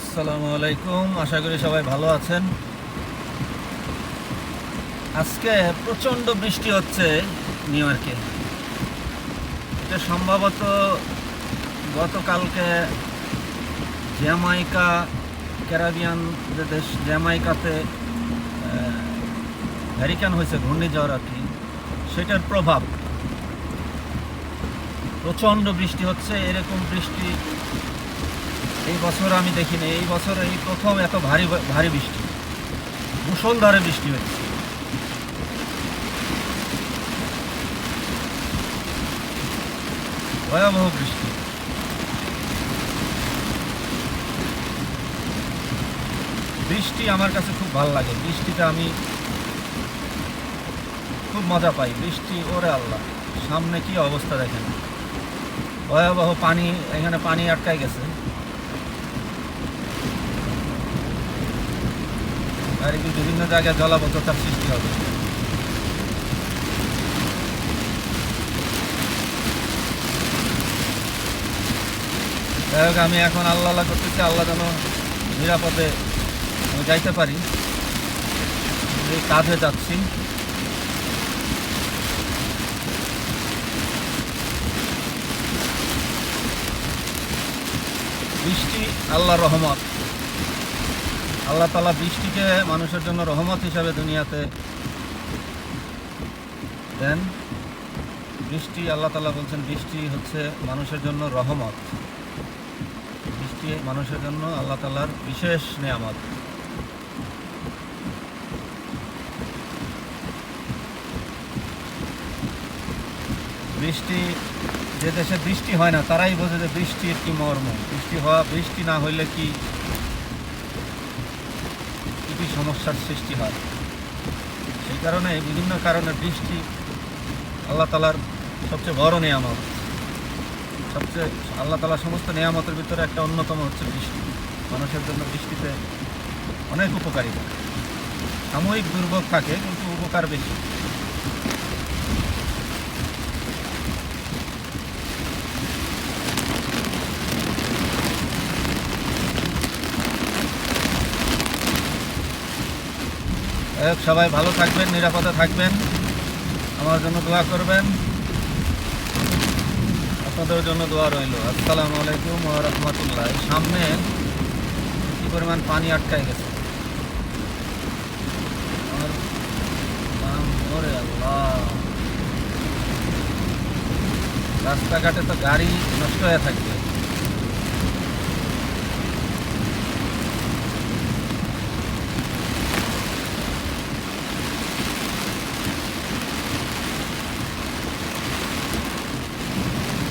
আসসালামু আলাইকুম, আশা করি সবাই ভালো আছেন। আজকে প্রচণ্ড বৃষ্টি হচ্ছে নিউ ইয়র্কে। এটা সম্ভবত গতকালকে জ্যামাইকা, ক্যারিবিয়ান যে দেশ জ্যামাইকাতে হ্যারিকেন হয়েছে, ঘূর্ণিঝড় আর কি, সেটার প্রভাব। প্রচণ্ড বৃষ্টি হচ্ছে। এরকম বৃষ্টি এই বছর আমি দেখিনি। এই বছর এই প্রথম এত ভারী ভারী বৃষ্টি, মুষলধারে বৃষ্টি হচ্ছে। ভয়াবহ বৃষ্টি। বৃষ্টি আমার কাছে খুব ভালো লাগে। বৃষ্টিতে আমি খুব মজা পাই। বৃষ্টি, ওরে আল্লাহ, সামনে কি অবস্থা দেখেন, ভয়াবহ পানি। এখানে পানি আটকায় গেছে, আর কি বিভিন্ন জায়গায় জলাবদ্ধতার সৃষ্টি হবে। যাই হোক, আমি এখন আল্লাহ করতেছি, আল্লাহ যেন নিরাপদে আমি যাইতে পারি। এই কাজে যাচ্ছি। বৃষ্টি আল্লাহর রহমত। আল্লাহ তাআলা বৃষ্টিকে মানুষের জন্য রহমত হিসাবে দুনিয়াতে দেন। বৃষ্টি, আল্লাহ তাআলা বলছেন, বৃষ্টি হচ্ছে মানুষের জন্য রহমত। বৃষ্টি মানুষের জন্য আল্লাহ তাআলার বিশেষ নেয়ামত। বৃষ্টি, যে দেশে বৃষ্টি হয় না তারাই বোঝে যে বৃষ্টির কি মর্ম। বৃষ্টি না হইলে কি কি সমস্যার সৃষ্টি হয়। সেই কারণে বিভিন্ন কারণে বৃষ্টি আল্লাহ তাআলার সবচেয়ে বড় নেয়ামত। আল্লাহ তাআলার সমস্ত নেয়ামতের ভিতরে একটা অন্যতম হচ্ছে বৃষ্টি। মানুষের জন্য বৃষ্টিতে অনেক উপকারিতা। সাময়িক দুর্ভোগ থাকে, কিন্তু উপকার বেশি। সবাই ভালো থাকবেন, নিরাপদে থাকবেন, আমার জন্য দোয়া করবেন। আপনাদের জন্য দোয়া রইল। আসসালামু আলাইকুম ওয়া রাহমাতুল্লাহ। সামনে কি পরিমাণ পানি আটকায় গেছে, আমার নাম, ওরে আল্লাহ। রাস্তাঘাটে তো গাড়ি নষ্ট হয়ে থাকবে।